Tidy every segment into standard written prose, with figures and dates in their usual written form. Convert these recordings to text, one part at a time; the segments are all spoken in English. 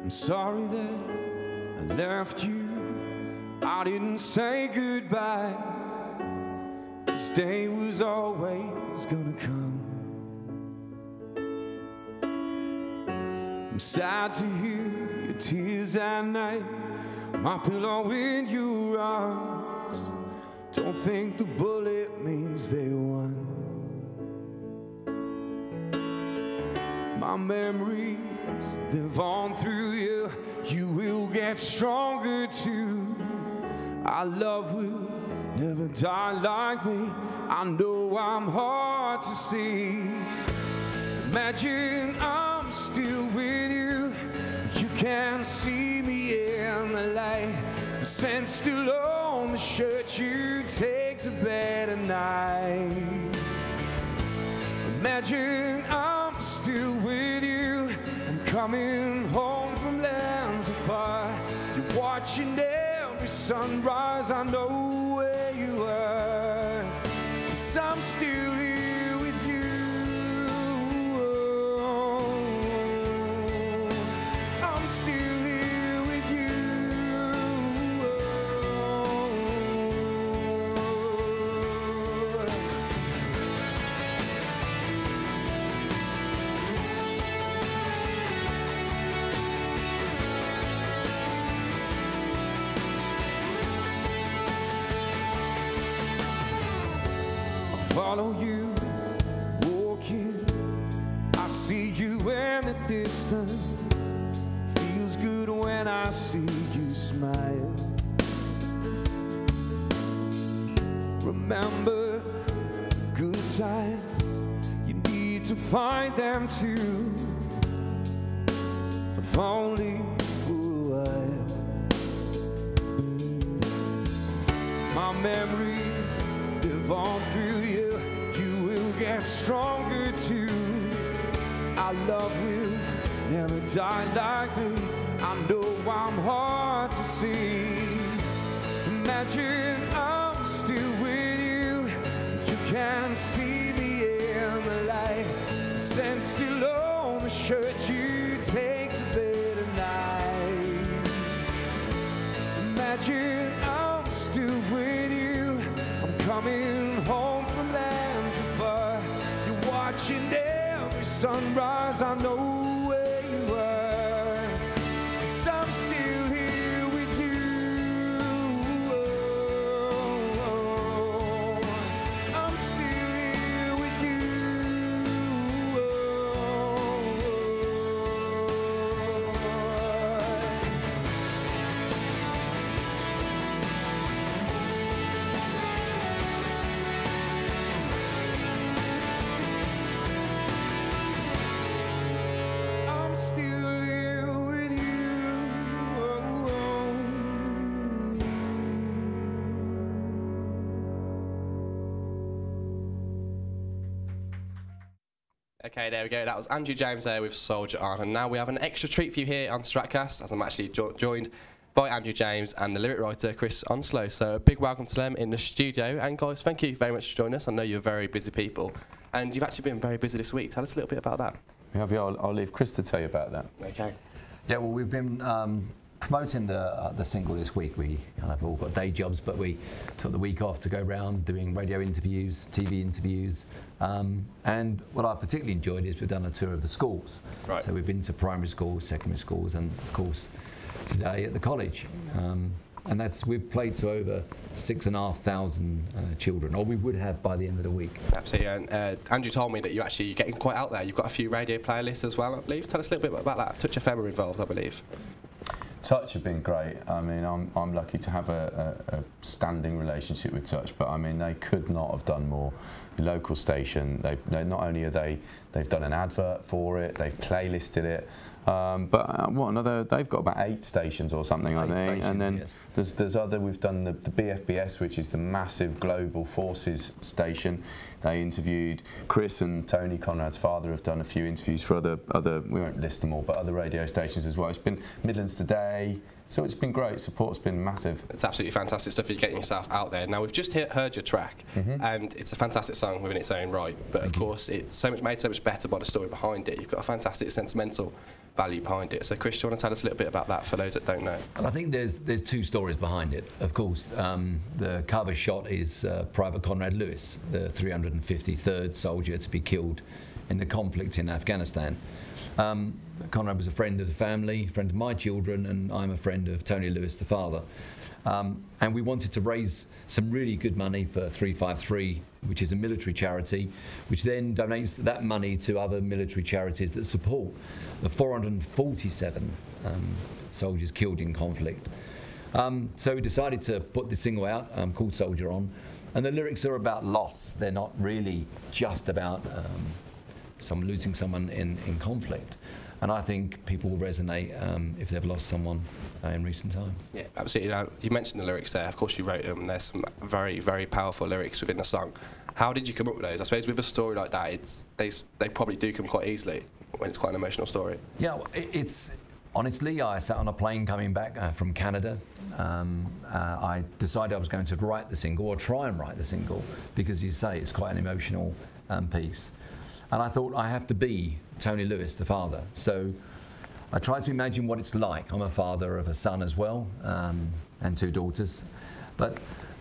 I'm sorry that I left you. I didn't say goodbye. This day was always gonna come. I'm sad to hear your tears at night, my pillow in your arms. Don't think the bullet means they won. My memories live on through you. You will get stronger too. Our love will never die like me. I know I'm hard to see. Imagine I'm still with you. You can see me in the light. The scent still on the shirt you take to bed at night. Imagine I'm still with you. I'm coming home from lands afar. You're watching every sunrise. I know where you are, 'cause I'm still here with you. I'm still here with you. Follow you, walking. I see you in the distance. Feels good when I see you smile. Remember good times, you need to find them too, if only for a while. My memories live on through you. Get stronger too. Our love will never die like me. I know I'm hard to see. Imagine I'm still with you. You can see me in the light. The scent still on the shirt you take to bed at night. Imagine I'm still with you. I'm coming home from lands afar. Watching every sunrise, I know where you are, 'cause I'm still here with you. I'm still here with you. Okay, there we go. That was Andrew James there with Soldier On. And now we have an extra treat for you here on Stratcast, as I'm actually joined by Andrew James and the lyric writer Chris Onslow. So a big welcome to them in the studio. And guys, thank you very much for joining us. I know you're very busy people. And you've actually been very busy this week. Tell us a little bit about that. Yeah, I'll leave Chris to tell you about that. Okay. Yeah, well, we've been promoting the single this week. We kind of all got day jobs, but we took the week off to go around doing radio interviews, TV interviews, and what I particularly enjoyed is we've done a tour of the schools. Right. So we've been to primary schools, secondary schools, and of course today at the college. And we've played to over 6,500 children, or we would have by the end of the week. Absolutely. And Andrew told me that you're actually getting quite out there. You've got a few radio playlists as well, I believe. Tell us a little bit about that. Touch FM are involved, I believe. Touch have been great. I mean, I'm lucky to have a standing relationship with Touch, but I mean, they could not have done more. The local station, they not only are they've done an advert for it, they've playlisted it, but they've got about 8 stations or something, I think. And then yes, there's other. We've done the BFBS, which is the massive global forces station. They interviewed Chris and Tony Conrad's father. Have done a few interviews for other. We won't list them all, but other radio stations as well. It's been Midlands Today, So it's been great. Support's been massive. It's absolutely fantastic stuff. You're getting yourself out there. Now we've just heard your track, and it's a fantastic song within its own right. But of course, it's made so much better by the story behind it. You've got a fantastic sentimental value behind it. So Chris, do you want to tell us a little bit about that for those that don't know? And I think there's two stories behind it. Of course, the cover shot is Private Conrad Lewis, the 353rd soldier to be killed in the conflict in Afghanistan. Conrad was a friend of the family, friend of my children, and I'm a friend of Tony Lewis, the father. And we wanted to raise some really good money for 353, which is a military charity, which then donates that money to other military charities that support the 447 soldiers killed in conflict. So we decided to put the single out called Soldier On, and the lyrics are about loss. They're not really just about losing someone in conflict. And I think people will resonate if they've lost someone in recent times. Yeah, absolutely. Now, you mentioned the lyrics there. Of course, you wrote them. There's some very, very powerful lyrics within the song. How did you come up with those? I suppose with a story like that, they probably do come quite easily when it's quite an emotional story. Yeah, it's honestly, I sat on a plane coming back from Canada. I decided I was going to write the single, or try and write the single, because you say it's quite an emotional piece. And I thought I have to be Tony Lewis, the father. So I tried to imagine what it's like. I'm a father of a son as well, and two daughters. But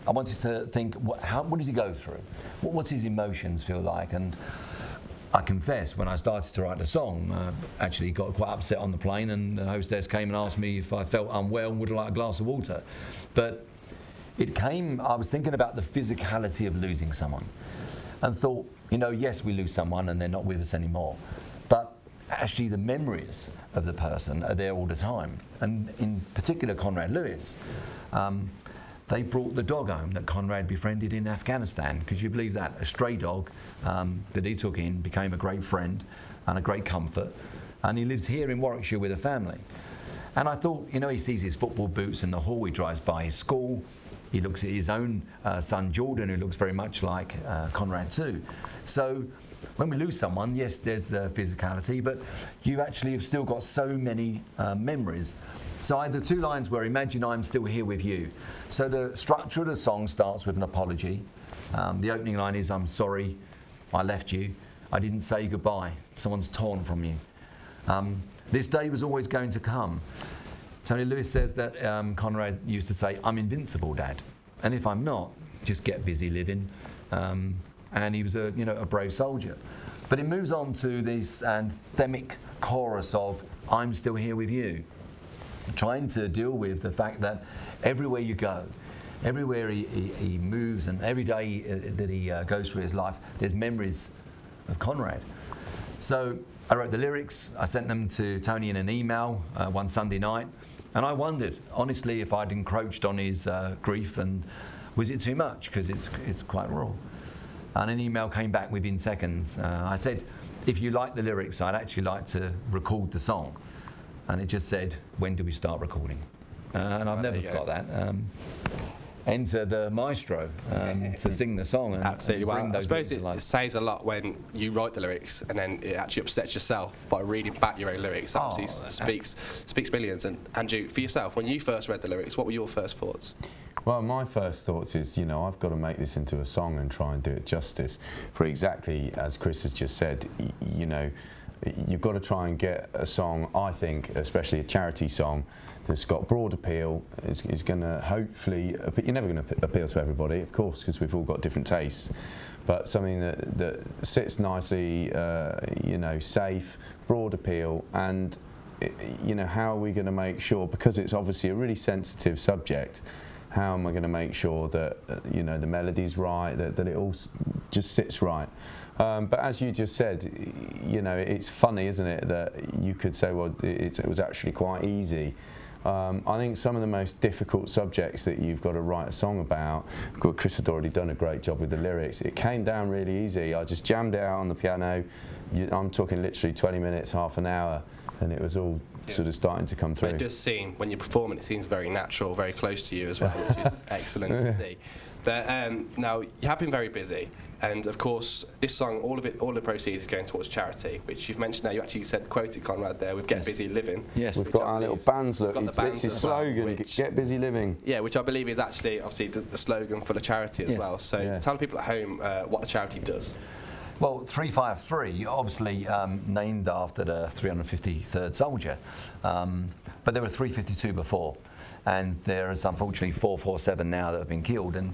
I wanted to think, what does he go through? What's his emotions feel like? And I confess, when I started to write the song, I actually got quite upset on the plane, and the hostess came and asked me if I felt unwell and would like a glass of water. But I was thinking about the physicality of losing someone, and thought, yes, we lose someone and they're not with us anymore, but actually the memories of the person are there all the time. And in particular, Conrad Lewis, they brought the dog home that Conrad befriended in Afghanistan. Could you believe that? A stray dog that he took in, became a great friend and a great comfort, and he lives here in Warwickshire with a family. And I thought, he sees his football boots in the hall, he drives by his school, he looks at his own son Jordan, who looks very much like Conrad too. So when we lose someone, yes, there's the physicality, but you actually have still got so many memories. So the two lines were, imagine I'm still here with you. So the structure of the song starts with an apology. The opening line is, I'm sorry I left you. I didn't say goodbye. Someone's torn from you. This day was always going to come. Tony Lewis says that Conrad used to say, I'm invincible, Dad. And if I'm not, just get busy living. And he was a brave soldier. But it moves on to this anthemic chorus of, I'm still here with you. Trying to deal with the fact that everywhere you go, everywhere he moves, and every day that he goes through his life, there's memories of Conrad. So I wrote the lyrics, I sent them to Tony in an email one Sunday night, and I wondered, honestly, if I'd encroached on his grief, and was it too much, because it's quite raw. And an email came back within seconds. I said, if you like the lyrics, I'd actually like to record the song. And it just said, when do we start recording? And I've never forgot that. Enter the maestro to sing the song. And, absolutely. And well, I suppose it says a lot when you write the lyrics and then it actually upsets yourself by reading back your own lyrics. Obviously speaks millions. And Andrew, for yourself, when you first read the lyrics, what were your first thoughts? Well, my first thoughts is, I've got to make this into a song and try and do it justice. For exactly as Chris has just said, you've got to try and get a song, I think, especially a charity song, that's got broad appeal, is going to hopefully, you're never going to appeal to everybody, of course, because we've all got different tastes, but something that sits nicely, safe, broad appeal, and, how are we going to make sure, because it's obviously a really sensitive subject, how am I going to make sure that, the melody's right, that it all just sits right? But as you just said, it's funny, isn't it, that you could say, well, it was actually quite easy. I think some of the most difficult subjects that you've got to write a song about, Chris had already done a great job with the lyrics, it came down really easy. I just jammed it out on the piano. I'm talking literally 20 minutes, half an hour, and it was all sort of starting to come through. It does seem, when you're performing, it seems very natural, very close to you as well, which is excellent to see. But now, you have been very busy, and of course, this song, all the proceeds is going towards charity, which you've mentioned now. You actually quoted Conrad there with Get Busy Living. Yes, we've got our little bands, look, it's his slogan, Get Busy Living. Yeah, which I believe is actually, obviously, the slogan for the charity as well. So tell people at home what the charity does. Well, 353, obviously named after the 353rd soldier, but there were 352 before, and there is unfortunately 447 now that have been killed. And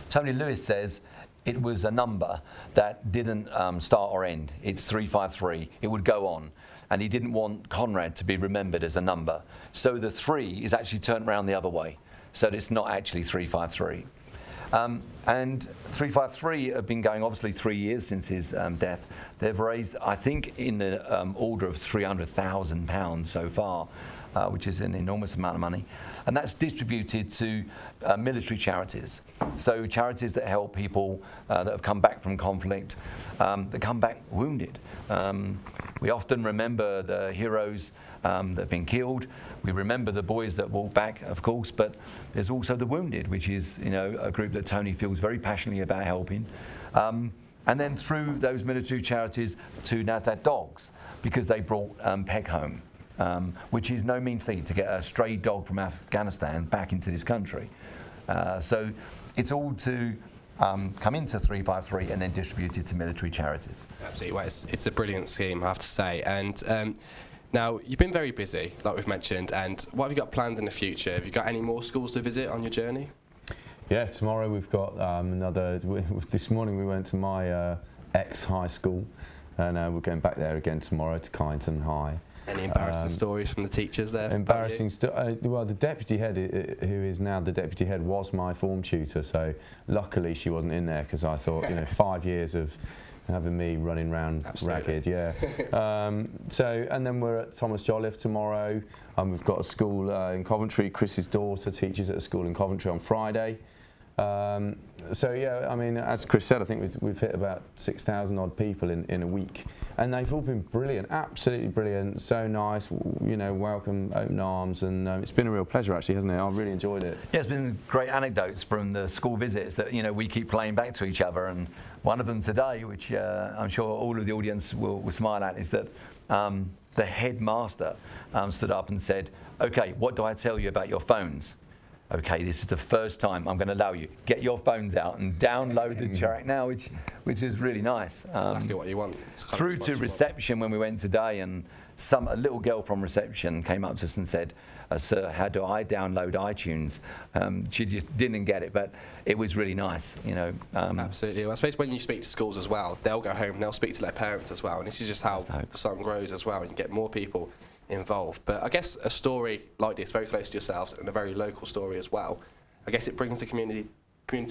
Tony Lewis says it was a number that didn't start or end. It's 353. It would go on, and he didn't want Conrad to be remembered as a number. So the 3 is actually turned around the other way, so it's not actually 353. And 353 have been going obviously 3 years since his death. They've raised, I think, in the order of £300,000 so far, which is an enormous amount of money. And that's distributed to military charities. So charities that help people that have come back from conflict, that come back wounded. We often remember the heroes that have been killed. We remember the boys that walk back, of course, but there's also the wounded, which is, you know, a group that Tony feels very passionately about helping. And then through those military charities to NASDAQ Dogs, because they brought Peg home, which is no mean feat to get a stray dog from Afghanistan back into this country. So it's all to come into 353 and then distributed to military charities. Absolutely, well, it's a brilliant scheme, I have to say. And now, you've been very busy, like we've mentioned, and what have you got planned in the future? Have you got any more schools to visit on your journey? Yeah, tomorrow we've got another. This morning we went to my ex-high school, and we're going back there again tomorrow to Kyneton High. Any embarrassing stories from the teachers there? Embarrassing well, the deputy head, who is now the deputy head, was my form tutor, so luckily she wasn't in there, because I thought, you know, 5 years of having me running around ragged, yeah. So, and then we're at Thomas Jolliffe tomorrow. We've got a school in Coventry. Chris's daughter teaches at a school in Coventry on Friday. So yeah, I mean, as Chris said, I think we've hit about 6,000 odd people in a week, and they've all been brilliant, absolutely brilliant, so nice, you know, welcome, open arms, and it's been a real pleasure actually, hasn't it? I've really enjoyed it. Yeah, it's been great anecdotes from the school visits that, you know, we keep playing back to each other, and one of them today, which I'm sure all of the audience will smile at, is that the headmaster stood up and said, "Okay, what do I tell you about your phones? Okay, this is the first time I'm going to allow you. Get your phones out and download the track now," which is really nice. Exactly what you want. Through to reception when we went today, and a little girl from reception came up to us and said, "Sir, how do I download iTunes?" She just didn't get it, but it was really nice, you know. Absolutely. Well, I suppose when you speak to schools as well, they'll go home and they'll speak to their parents as well, and this is just how the song grows as well, and you get more people involved. But I guess a story like this, very close to yourselves, and a very local story as well, I guess it brings the community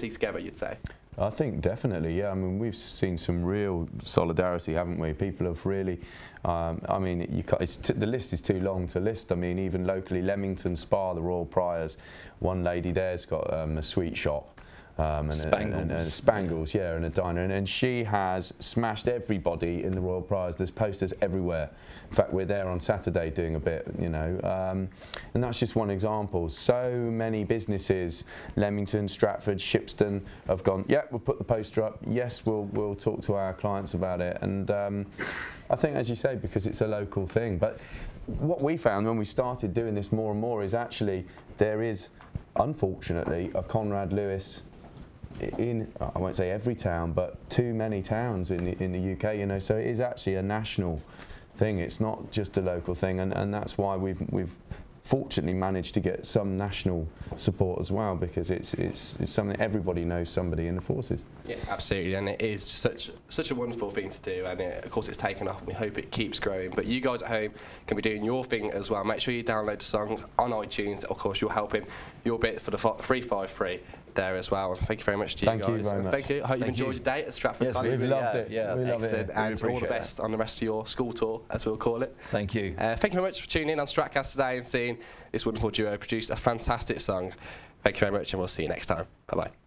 together, you'd say. I think definitely, yeah. I mean, we've seen some real solidarity, haven't we? People have really, I mean, the list is too long to list. I mean, even locally, Leamington Spa, the Royal Priors, one lady there's got a sweet shop. And Spangles, yeah, and a diner, and she has smashed everybody in the Royal Priors. There's posters everywhere. In fact, we're there on Saturday doing a bit, you know, and that's just one example. So many businesses, Leamington, Stratford, Shipston, have gone, yeah, we'll put the poster up. Yes, we'll talk to our clients about it. And I think, as you say, because it's a local thing. But what we found when we started doing this more and more is actually there is, unfortunately, a Conrad Lewis in, I won't say every town, but too many towns in the UK, you know, so it is actually a national thing. It's not just a local thing, and that's why we've fortunately managed to get some national support as well, because it's something everybody knows somebody in the forces. Yeah, absolutely, and it is such a wonderful thing to do, and of course it's taken off, and we hope it keeps growing. But you guys at home can be doing your thing as well. Make sure you download the song on iTunes. Of course, you're helping your bit for the 353 there as well. And thank you very much to you guys. Thank you very much. Thank you. I hope you enjoyed your day at Stratford College. We loved it. Yeah, we loved it. And all the best on the rest of your school tour, as we'll call it. Thank you. Thank you very much for tuning in on Stratcast today and seeing this wonderful duo produce a fantastic song. Thank you very much, and we'll see you next time. Bye-bye.